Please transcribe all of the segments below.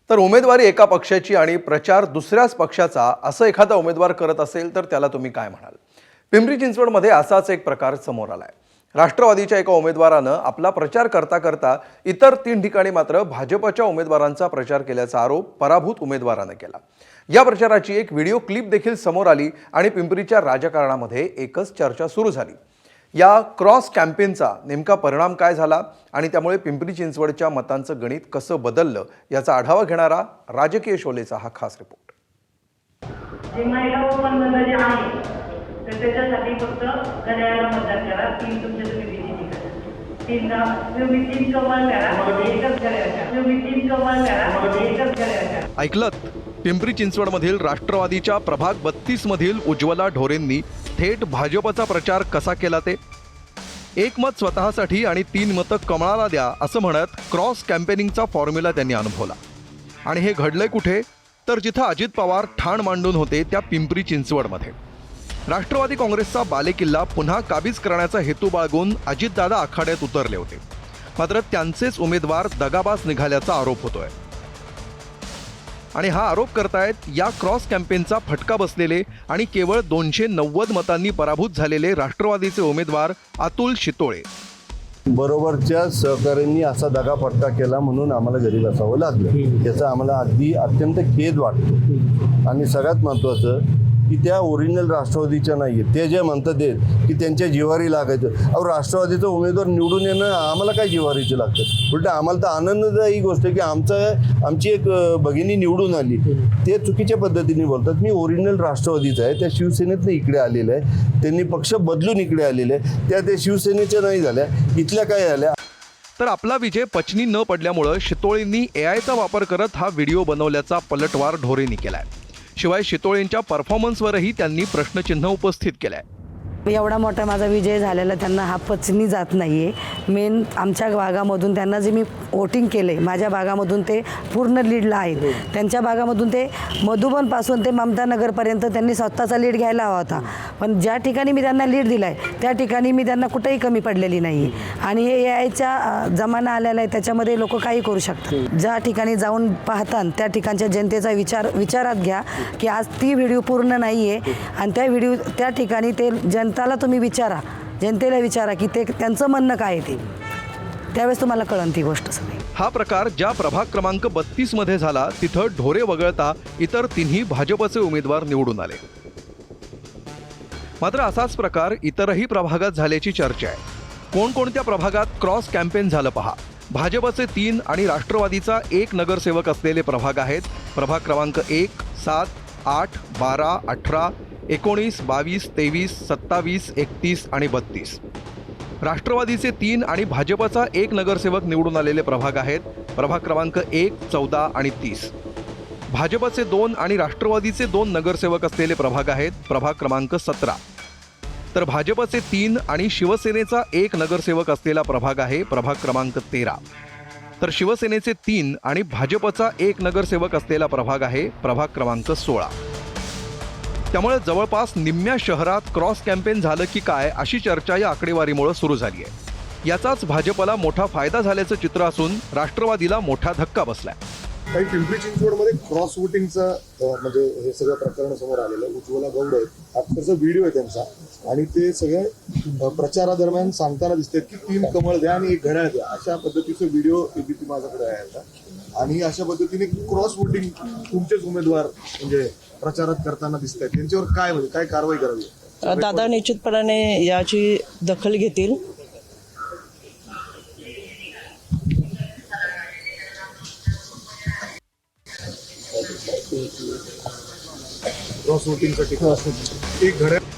तर उमेदवारी एका पक्षाची आणि प्रचार दुसऱ्याच पक्षाचा असं एखादा उमेदवार करत असेल तर त्याला तुम्ही काय म्हणाल? पिंपरी चिंचवडमध्ये असाच एक प्रकार समोर आलाय। राष्ट्रवादीच्या एका उमेदवारानं आपला प्रचार करता करता इतर 3 ठिकाणी मात्र भाजपच्या उमेदवारांचा प्रचार केल्याचा आरोप पराभूत उमेदवारानं केला। या प्रचाराची एक व्हिडिओ क्लिप देखील समोर आली आणि पिंपरीच्या राजकारणामध्ये एकच चर्चा सुरू झाली। या क्रॉस कॅम्पेनचा नेमका परिणाम काय झाला आणि त्यामुळे पिंपरी चिंचवडच्या मतांचं गणित कसं बदललं याचा आढावा घेणारा राजकीय शोलेचा हा खास रिपोर्ट। जे महिला उपमंडळ जे आहे तर त्याच्यासाठी फक्त घड्याळाला मतदान करा। 3 तुमच्या तुम्ही कमाल करा, एकच घड्याळ। ऐकलत, पिंपरी चिंचवडमधील राष्ट्रवादीच्या प्रभाग 32 मधील उज्ज्वला ढोरेंनी थेट भाजपचा प्रचार कसा केला ते? 1 मत स्वतःसाठी आणि 3 मतं कमळाला द्या असं म्हणत क्रॉस कॅम्पेनिंगचा फॉर्म्युला त्यांनी अनुभवला। आणि हे घडलंय कुठे? तर जिथं अजित पवार ठाण मांडून होते त्या पिंपरी चिंचवडमध्ये। राष्ट्रवादी काँग्रेसचा बालेकिल्ला पुन्हा काबीज करण्याचा हेतू बाळगून अजितदादा आखाड्यात उतरले होते, मात्र त्यांचेच उमेदवार दगाबाज निघाल्याचा आरोप होतोय। आणि हा आरोप करतायत या क्रॉस कॅम्पेनचा फटका बसलेले आणि केवळ 290 मतांनी पराभूत झालेले राष्ट्रवादीचे उमेदवार अतुल शितोळे। बरोबरच्या सहकाऱ्यांनी असा दगाफटका केला म्हणून आम्हाला घरी बसावं लागलं। याचा आम्हाला अत्यंत खेद वाटतो। आणि सगळ्यात महत्त्वाचं की त्या ओरिजिनल राष्ट्रवादीच्या नाही आहेत, ते जे म्हणतात की त्यांच्या जिव्हारी लागायचं। अहो, राष्ट्रवादीचा उमेदवार निवडून येणं आम्हाला काय जिव्हारीचं लागतं? उलट आम्हाला तर आनंददायी गोष्ट आहे की आमची एक भगिनी निवडून आली। ते चुकीच्या पद्धतीने बोलतात। मी ओरिजिनल राष्ट्रवादीचा आहे, त्या शिवसेनेतनं इकडे आलेलं आहे, त्यांनी पक्ष बदलून इकडे आलेले आहे, त्या शिवसेनेच्या नाही झाल्या, इथल्या काय झाल्या। तर आपला विजय पचनी न पडल्यामुळं शितोळेंनी AIचा वापर करत हा व्हिडिओ बनवल्याचा पलटवार ढोरेंनी केलाय। शिवाय शितोळेंच्या परफॉर्मन्सवरही त्यांनी प्रश्नचिन्ह उपस्थित केलंय। एवढा मोठा माझा विजय झालेला त्यांना हा पचनी जात नाही आहे। मेन आमच्या भागामधून त्यांना जे मी वोटिंग केले, माझ्या भागामधून ते पूर्ण लीडला आहेत। त्यांच्या भागामधून ते मधुबनपासून ते ममतानगरपर्यंत त्यांनी स्वतःचा लीड घ्यायला हवा होता, पण ज्या ठिकाणी मी त्यांना लीड दिला आहे त्या ठिकाणी मी त्यांना कुठेही कमी पडलेली नाही। आणि हे AIचा जमाना आलेला आहे, त्याच्यामध्ये लोक काही करू शकतात। ज्या ठिकाणी जाऊन पाहतात त्या ठिकाणच्या जनतेचा विचारात घ्या की आज ती व्हिडिओ पूर्ण नाही आहे आणि त्या ठिकाणी ते जनतेला तुम्ही विचारा, जनतेला विचारा की ते त्यांचं म्हणणं काय आहे, त्यावेळेस तुम्हाला कळन ती गोष्ट सगळी। हा प्रकार ज्या प्रभाग क्रमांक 32 मध्ये झाला तिथं ढोरे वगळता इतर 3ही भाजपचे उमेदवार निवडून आले। मात्र असाच प्रकार इतरही प्रभागात झाल्याची चर्चा आहे। कोणकोणत्या प्रभागात क्रॉस कॅम्पेन झालं पहा। भाजपचे 3 आणि राष्ट्रवादीचा 1 नगरसेवक असलेले प्रभाग आहेत प्रभाग क्रमांक 1, 7, 8, 12, 18, 19, 22, 23, 27, 31 आणि 32। राष्ट्रवादीचे 3 आणि भाजपचा 1 नगरसेवक निवडून आलेले प्रभाग आहेत प्रभाग क्रमांक 1, 14 आणि 30। भाजपचे 2 आणि राष्ट्रवादीचे 2 नगरसेवक असलेले प्रभाग आहेत प्रभाग क्रमांक 17। तर भाजपचे 3 आणि शिवसेनेचा 1 नगरसेवक असलेला प्रभाग आहे प्रभाग क्रमांक 13। तर शिवसेनेचे 3 आणि भाजपचा 1 नगरसेवक असलेला प्रभाग आहे प्रभाग क्रमांक 16। त्यामुळे जवळपास निम्म्या शहरात क्रॉस कॅम्पेन झालं की काय अशी चर्चा या आकडेवारीमुळे सुरू झाली आहे। याचाच भाजपला मोठा फायदा झाल्याचं चित्र असून राष्ट्रवादीला मोठा धक्का बसलाय। काही पिंपरी चिंचवडमध्ये क्रॉस वोटिंगचं म्हणजे हे सगळं प्रकरण समोर आलेलं। उज्ज्वला गौड आहेत, आत्ताचा व्हिडिओ आहे त्यांचा, आणि ते सगळे प्रचारादरम्यान सांगताना दिसतात की 3 कमळ द्या आणि 1 घड्याळ द्या, अशा पद्धतीचा व्हिडिओ ABP माझ्याकडे आहे आता। आणि अशा पद्धतीने क्रॉस वोटिंग तुमचेच उमेदवार म्हणजे प्रचारात करताना दिसत आहेत, त्यांच्यावर काय म्हणजे काय कारवाई करावी? दादा निश्चितपणाने याची दखल घेतील।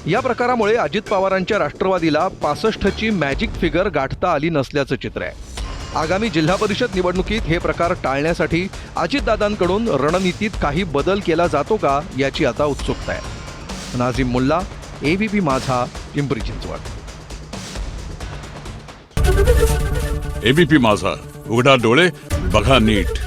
या प्रकारामुळे अजित पवारांच्या राष्ट्रवादीला 65ची मॅजिक फिगर गाठता आली नसल्याचं चित्र आहे। आगामी जिल्हा परिषद निवडणुकीत हे प्रकार टाळण्यासाठी अजितदादांकडून रणनीतीत काही बदल केला जातो का याची आता उत्सुकता आहे। नाझीम मुल्ला, ABP माझा, पिंपरी चिंचवड। ABP माझा, उघडा डोळे बघा नीट।